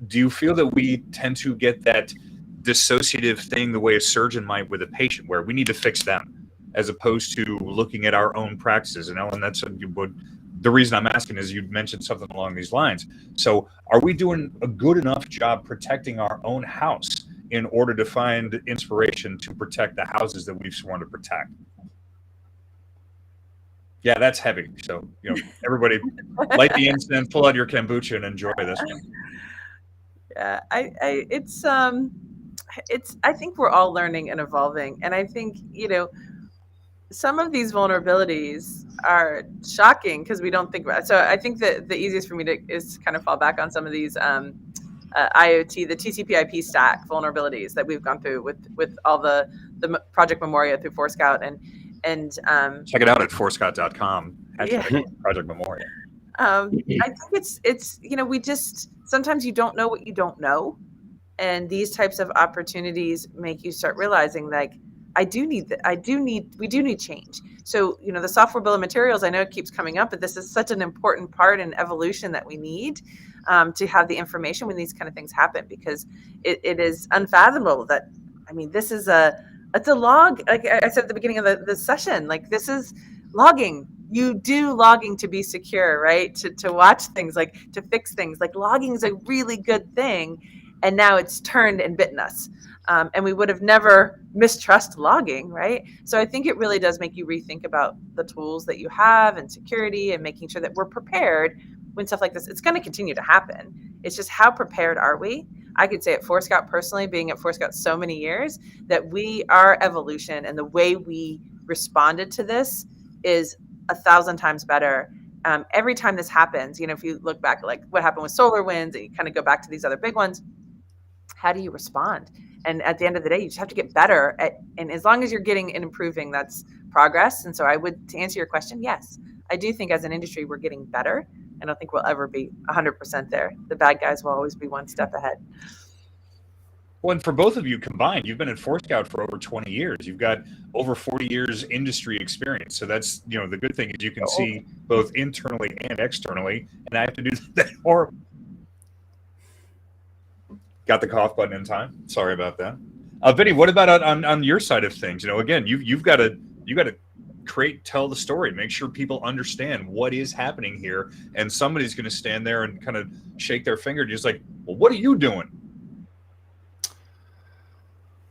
Do you feel that we tend to get that dissociative thing the way a surgeon might with a patient, where we need to fix them, as opposed to looking at our own practices? And Ellen, that's the reason I'm asking is you mentioned something along these lines. So are we doing a good enough job protecting our own house in order to find inspiration to protect the houses that we've sworn to protect? Yeah, that's heavy. So, everybody light the incense, pull out your kombucha and enjoy this one. Yeah, I think we're all learning and evolving. And I think, some of these vulnerabilities are shocking because we don't think about it. So I think that the easiest for me is kind of fall back on some of these IoT, the TCP/IP stack vulnerabilities that we've gone through with all the Project Memoria through Forescout and check it out at forescout.com. Yeah. Project Memoria. I think it's we just sometimes you don't know what you don't know, and these types of opportunities make you start realizing like, we do need change. So, the software bill of materials, I know it keeps coming up, but this is such an important part in evolution that we need to have the information when these kind of things happen, because it is unfathomable that, this is it's a log. Like I said at the beginning of the session, like this is logging. You do logging to be secure, right? To watch things, like to fix things. Like logging is a really good thing. And now it's turned and bitten us. And we would have never mistrust logging, right? So I think it really does make you rethink about the tools that you have and security and making sure that we're prepared when stuff like this, it's going to continue to happen. It's just how prepared are we? I could say at Forescout personally, being at Forescout so many years, that our evolution and the way we responded to this is 1,000 times better. Every time this happens, if you look back, like what happened with SolarWinds, and you kind of go back to these other big ones, how do you respond? And at the end of the day, you just have to get better at, and as long as you're getting and improving, that's progress. And so I would, to answer your question, yes, I do think as an industry, we're getting better. I don't think we'll ever be 100% there. The bad guys will always be one step ahead. Well, and for both of you combined, you've been at Forescout for over 20 years. You've got over 40 years industry experience. So that's, you know, the good thing is you can see both internally and externally. And I have to do that horrible. Got the cough button in time. Sorry about that. Vinny, what about on your side of things? You know, again, you've got to tell the story, make sure people understand what is happening here, and somebody's going to stand there and kind of shake their finger, just like, well, what are you doing?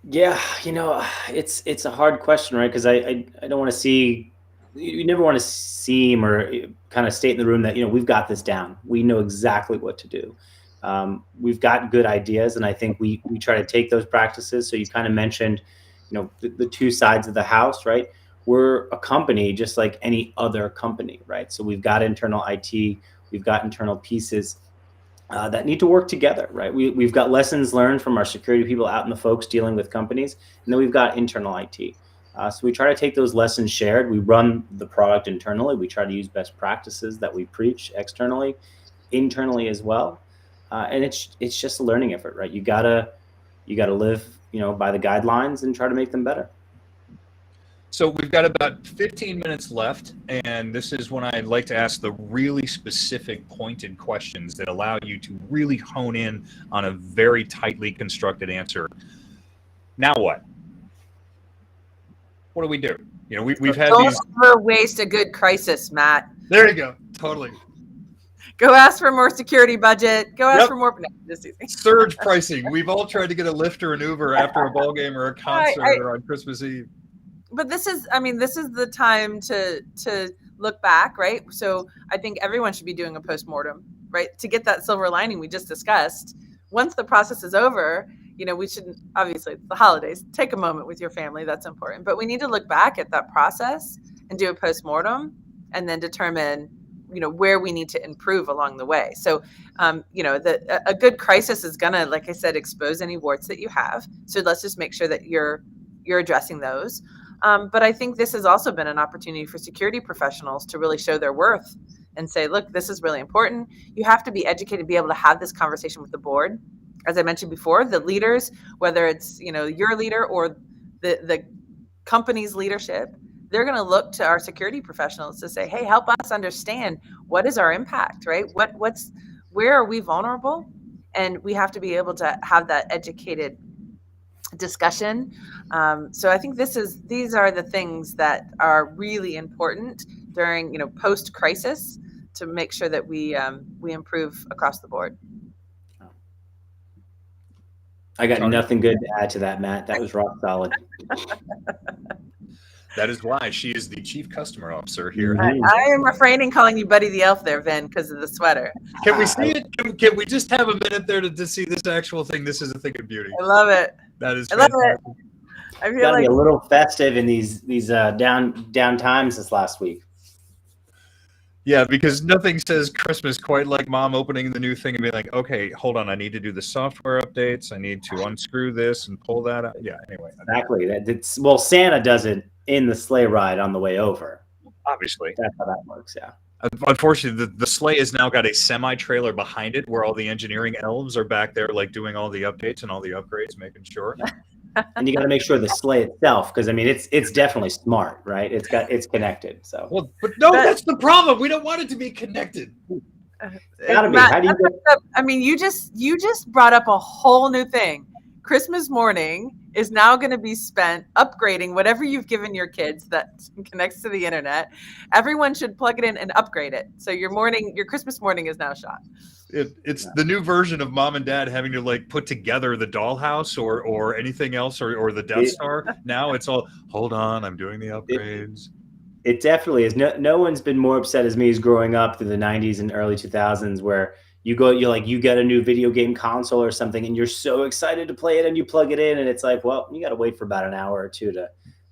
Yeah, you know, it's a hard question, right? Because I don't want to see, you never want to seem or kind of state in the room that, you know, we've got this down. We know exactly what to do. We've got good ideas, and I think we try to take those practices. So you kind of mentioned, you know, the two sides of the house, right? We're a company just like any other company, right? So we've got internal IT, we've got internal pieces that need to work together, right? We've got lessons learned from our security people out in the folks dealing with companies, and then we've got internal IT. So we try to take those lessons shared. We run the product internally. We try to use best practices that we preach externally, internally as well. And it's just a learning effort, right? You gotta live, you know, by the guidelines and try to make them better. So we've got about 15 minutes left, and this is when I'd like to ask the really specific pointed questions that allow you to really hone in on a very tightly constructed answer. Now what? What do we do? You know, we've had Don't these. ever waste a good crisis, Matt. There you go. Totally. Go ask for more security budget. Go ask for more. No, surge pricing. We've all tried to get a Lyft or an Uber after a ball game or a concert or on Christmas Eve. But this is the time to look back, right? So I think everyone should be doing a postmortem, right? To get that silver lining we just discussed. Once the process is over, you know, we shouldn't, obviously it's the holidays, take a moment with your family, that's important. But we need to look back at that process and do a postmortem and then determine, you know, where we need to improve along the way. So, you know, a good crisis is gonna, like I said, expose any warts that you have. So let's just make sure that you're addressing those. But I think this has also been an opportunity for security professionals to really show their worth and say, look, this is really important. You have to be educated to be able to have this conversation with the board. As I mentioned before, the leaders, whether it's, you know, your leader or the company's leadership, they're going to look to our security professionals to say, hey, help us understand what is our impact, right? Where are we vulnerable? And we have to be able to have that educated discussion. So I think these are the things that are really important during, you know, post-crisis to make sure that we improve across the board. I got nothing good to add to that, Matt. That was rock solid. That is why she is the chief customer officer here. I am refraining calling you Buddy the Elf there, Vin, because of the sweater. Can we see it? Can we just have a minute there to see this actual thing? This is a thing of beauty. I love it. That is. I love it. I feel gotta like be a little festive in these down times this last week. Yeah, because nothing says Christmas quite like mom opening the new thing and being like, okay, hold on, I need to do the software updates. I need to unscrew this and pull that out. Yeah, anyway. Exactly. Well, Santa does it in the sleigh ride on the way over. Obviously. That's how that works, yeah. Unfortunately, the sleigh has now got a semi-trailer behind it where all the engineering elves are back there, like doing all the updates and all the upgrades, making sure. And you got to make sure the sleigh itself, because I mean, it's definitely smart, right? It's connected. So. Well, but no, that's the problem. We don't want it to be connected. Gotta be. How do you I mean, you just brought up a whole new thing. Christmas morning is now going to be spent upgrading whatever you've given your kids that connects to the internet. Everyone should plug it in and upgrade it. So your Christmas morning is now shot. It's the new version of mom and dad having to like put together the dollhouse or anything else or the Death Star. Now it's all, hold on, I'm doing the upgrades. It definitely is. No one's been more upset as me as growing up through the 90s and early 2000s where you get a new video game console or something and you're so excited to play it and you plug it in and it's like, well, you got to wait for about an hour or two to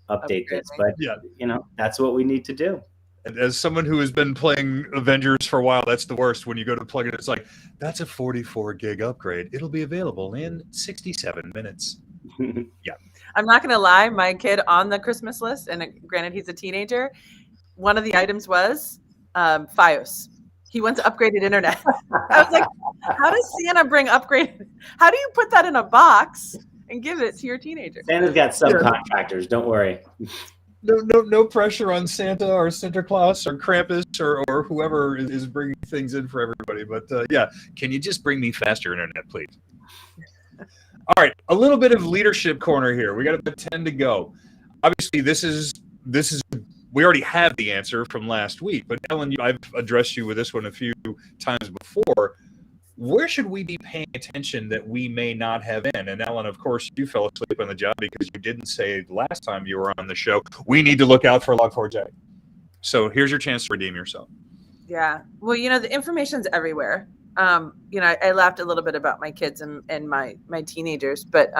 update this. But yeah, you know, that's what we need to do. And as someone who has been playing Avengers for a while, that's the worst. When you go to plug it, it's like, that's a 44 gig upgrade. It'll be available in 67 minutes. I'm not going to lie. My kid on the Christmas list, and granted he's a teenager, one of the items was FiOS. He wants upgraded internet. I was like, how does Santa bring upgraded? How do you put that in a box and give it to your teenager? Santa's got subcontractors. Don't worry. No pressure on Santa or Santa Claus or Krampus or whoever is bringing things in for everybody. But yeah, can you just bring me faster internet, please? All right, a little bit of leadership corner here. We got about 10 to go. Obviously, this is we already have the answer from last week, but Ellen, I've addressed you with this one a few times before. Where should we be paying attention that we may not have in? And Ellen, of course, you fell asleep on the job because you didn't say last time you were on the show, we need to look out for Log4j. So here's your chance to redeem yourself. Yeah. Well, the information's everywhere. I laughed a little bit about my kids and my teenagers, but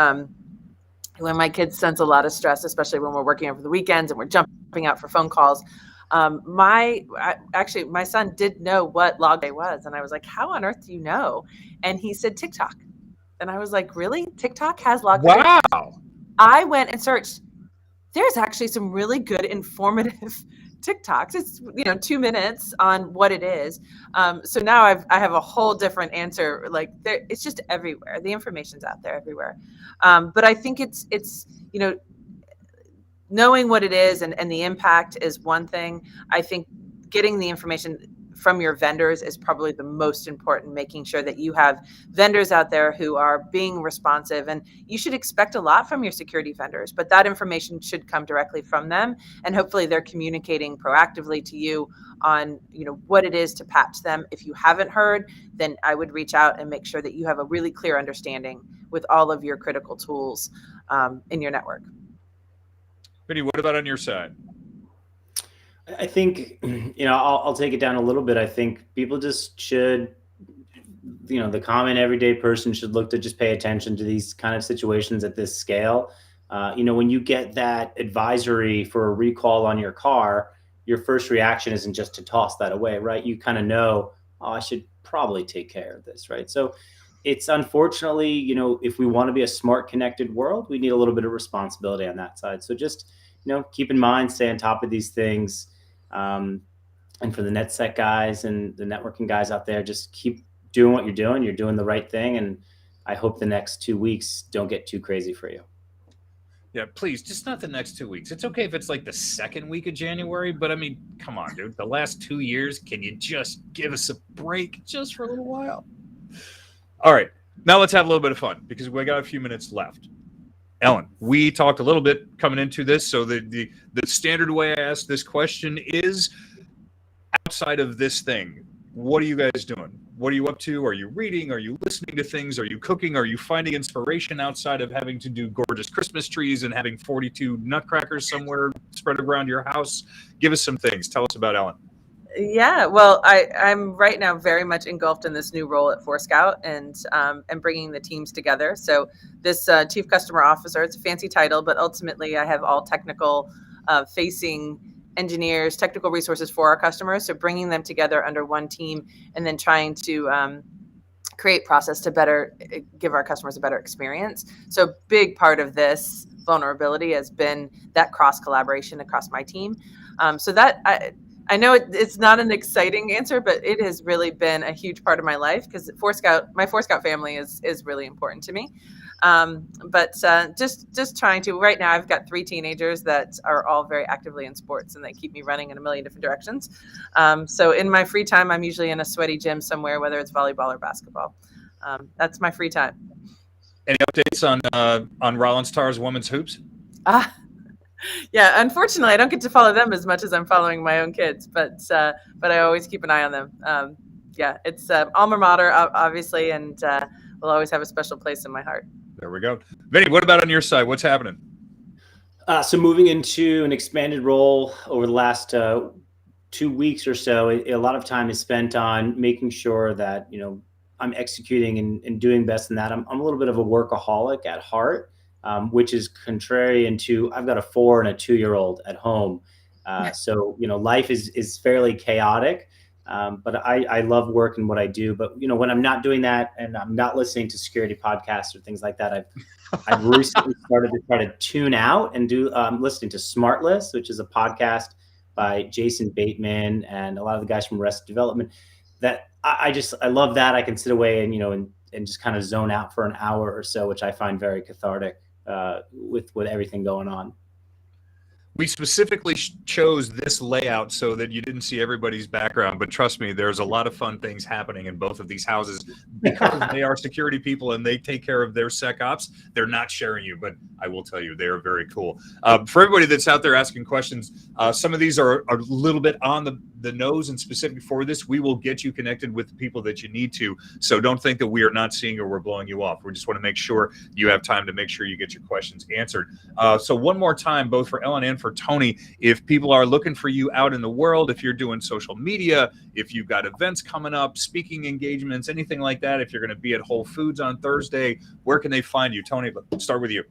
when my kids sense a lot of stress, especially when we're working over the weekends and we're jumping out for phone calls, my son did know what Log4j was. And I was like, how on earth do you know? And he said TikTok. And I was like, really? TikTok has Log4j? Wow. I went and searched. There's actually some really good informative TikToks. It's 2 minutes on what it is. So now I have a whole different answer. Like it's just everywhere. The information's out there everywhere. But I think it's knowing what it is and the impact is one thing. I think getting the information from your vendors is probably the most important, making sure that you have vendors out there who are being responsive, and you should expect a lot from your security vendors, but that information should come directly from them. And hopefully they're communicating proactively to you on, what it is to patch them. If you haven't heard, then I would reach out and make sure that you have a really clear understanding with all of your critical tools in your network. Vinny, what about on your side? I think, I'll take it down a little bit. I think people just should, the common everyday person should look to just pay attention to these kind of situations at this scale. When you get that advisory for a recall on your car, your first reaction isn't just to toss that away, right? You kind of know, I should probably take care of this, right? So it's unfortunately, if we want to be a smart, connected world, we need a little bit of responsibility on that side. So just, keep in mind, stay on top of these things. And for the NetSec guys and the networking guys out there, just keep doing what you're doing. You're doing the right thing. And I hope the next 2 weeks don't get too crazy for you. Yeah, please, just not the next 2 weeks. It's okay if it's like the second week of January, but I mean, come on, dude. The last 2 years, can you just give us a break just for a little while? All right, now let's have a little bit of fun because we got a few minutes left. Ellen, we talked a little bit coming into this, so the standard way I ask this question is, outside of this thing, what are you guys doing? What are you up to? Are you reading? Are you listening to things? Are you cooking? Are you finding inspiration outside of having to do gorgeous Christmas trees and having 42 nutcrackers somewhere spread around your house? Give us some things. Tell us about Ellen. Yeah, well, I'm right now very much engulfed in this new role at Forescout and bringing the teams together. So this Chief Customer Officer, it's a fancy title, but ultimately I have all technical facing engineers, technical resources for our customers. So bringing them together under one team and then trying to create process to better give our customers a better experience. So a big part of this vulnerability has been that cross collaboration across my team. So that I know it's not an exciting answer, but it has really been a huge part of my life because my Forescout family is really important to me. But just trying to, right now I've got 3 teenagers that are all very actively in sports and they keep me running in a million different directions. So in my free time, I'm usually in a sweaty gym somewhere, whether it's volleyball or basketball. That's my free time. Any updates on Rollins Tars women's hoops? Yeah, unfortunately, I don't get to follow them as much as I'm following my own kids, but I always keep an eye on them. Yeah, it's alma mater, obviously, and will always have a special place in my heart. There we go. Vinny, what about on your side? What's happening? So moving into an expanded role over the last 2 weeks or so, a lot of time is spent on making sure that, I'm executing and doing best in that. I'm a little bit of a workaholic at heart. Which is contrary into I've got a 4 and a 2-year-old at home. So, life is fairly chaotic, but I love work and what I do. But, when I'm not doing that and I'm not listening to security podcasts or things like that, I've recently started to try to tune out and do listening to Smartless, which is a podcast by Jason Bateman and a lot of the guys from Arrested Development. That I love that. I can sit away and and just kind of zone out for an hour or so, which I find very cathartic with everything going on. We specifically chose this layout so that you didn't see everybody's background, but trust me, there's a lot of fun things happening in both of these houses because they are security people and they take care of their SecOps. They're not sharing you, but I will tell you, they are very cool. For everybody that's out there asking questions, some of these are a little bit on the nose and specific for this. We will get you connected with the people that you need to. So don't think that we are not seeing or we're blowing you off. We just want to make sure you have time to make sure you get your questions answered. So one more time, both for Ellen and for Tony, if people are looking for you out in the world, if you're doing social media, if you've got events coming up, speaking engagements, anything like that, if you're going to be at Whole Foods on Thursday, where can they find you? Tony, let's start with you.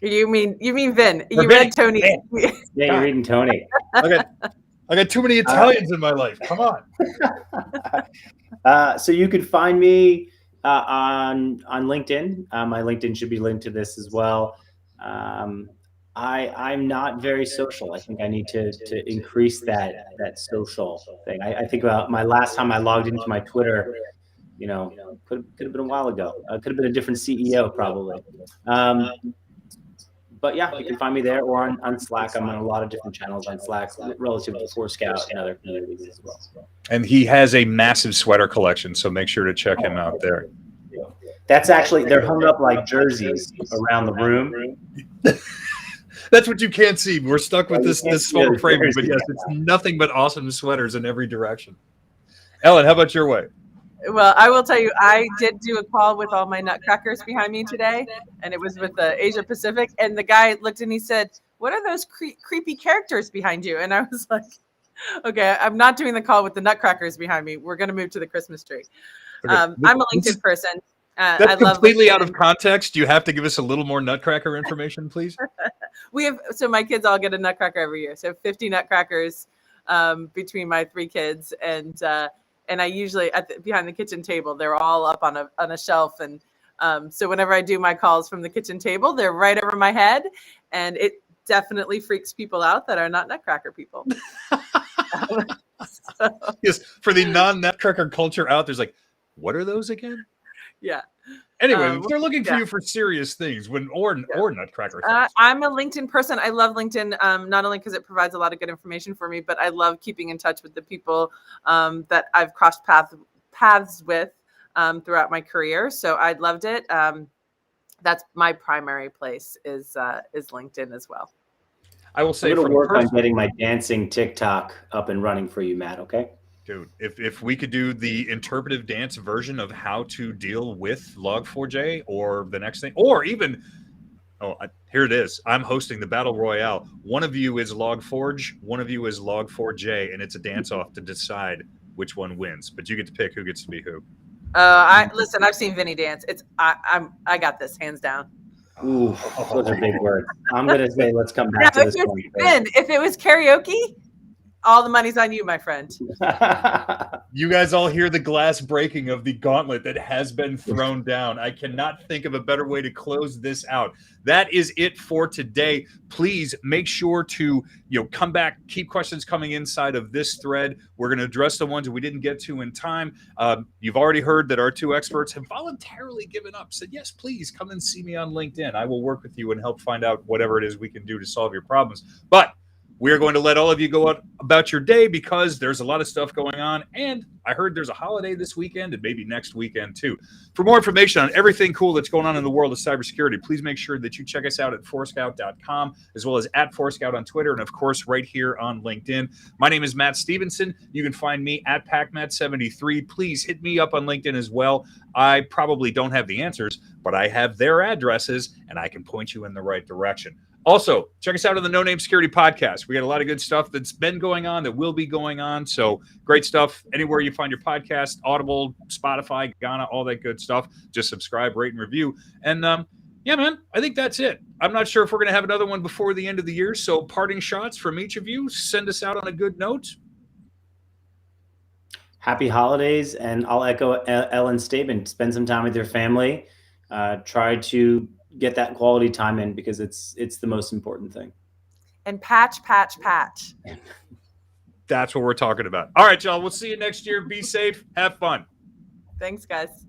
You mean Vin? You read Tony? Yeah, you're reading Tony. I got too many Italians in my life. Come on. So you could find me on LinkedIn. My LinkedIn should be linked to this as well. I'm not very social. I think I need to increase that social thing. I think about my last time I logged into my Twitter, could have been a while ago. Could have been a different CEO probably. But yeah, you can find me there or on Slack. I'm on a lot of different channels on Slack relative to Forescout and other communities as well. And he has a massive sweater collection, so make sure to check him out there. That's actually, they're hung up like jerseys around the room. That's what you can't see. We're stuck with this small framing, but yes, it's nothing but awesome sweaters in every direction. Ellen, how about your way? Well, I will tell you, I did do a call with all my nutcrackers behind me today, and it was with the Asia Pacific. And the guy looked and he said, "What are those creepy characters behind you?" And I was like, "Okay, I'm not doing the call with the nutcrackers behind me. We're going to move to the Christmas tree." Okay. I'm a LinkedIn person. That's completely out of context. Do you have to give us a little more nutcracker information, please? So my kids all get a nutcracker every year. So 50 nutcrackers between my 3 kids, and I usually behind the kitchen table, they're all up on a shelf. And so whenever I do my calls from the kitchen table, they're right over my head. And it definitely freaks people out that are not nutcracker people. Yes, for the non-nutcracker culture out, there's like, what are those again? Yeah. Anyway, they're looking for you for serious things or nutcracker things. I'm a LinkedIn person. I love LinkedIn, not only because it provides a lot of good information for me, but I love keeping in touch with the people that I've crossed paths with throughout my career. So I loved it. That's my primary place is LinkedIn as well. I will say, I'm going to work on getting my dancing TikTok up and running for you, Matt. Okay. Dude, if we could do the interpretive dance version of how to deal with Log4j or the next thing, or even, here it is. I'm hosting the Battle Royale. One of you is Log4j, one of you is Log4j, and it's a dance-off to decide which one wins. But you get to pick who gets to be who. Listen, I've seen Vinny dance. I got this hands down. Ooh, those are big words. I'm going to say let's come back to this one. If it was karaoke, all the money's on you, my friend. You guys all hear the glass breaking of the gauntlet that has been thrown down. I cannot think of a better way to close this out. That is it for today. Please make sure to come back, keep questions coming inside of this thread. We're going to address the ones that we didn't get to in time. You've already heard that our 2 experts have voluntarily given up, said, yes, please come and see me on LinkedIn. I will work with you and help find out whatever it is we can do to solve your problems. But we're going to let all of you go out about your day because there's a lot of stuff going on. And I heard there's a holiday this weekend and maybe next weekend too. For more information on everything cool that's going on in the world of cybersecurity, please make sure that you check us out at Forescout.com, as well as at Forescout on Twitter, and of course right here on LinkedIn. My name is Matt Stephenson. You can find me at PacMatt73. Please hit me up on LinkedIn as well. I probably don't have the answers, but I have their addresses and I can point you in the right direction. Also, check us out on the No Name Security Podcast. We got a lot of good stuff that's been going on, that will be going on. So great stuff. Anywhere you find your podcast, Audible, Spotify, Ghana, all that good stuff. Just subscribe, rate, and review. And yeah, man, I think that's it. I'm not sure if we're going to have another one before the end of the year. So parting shots from each of you. Send us out on a good note. Happy holidays. And I'll echo Ellen's statement. Spend some time with your family. try to get that quality time in because it's the most important thing. And patch. That's what we're talking about. All right, y'all. We'll see you next year. Be safe. Have fun. Thanks, guys.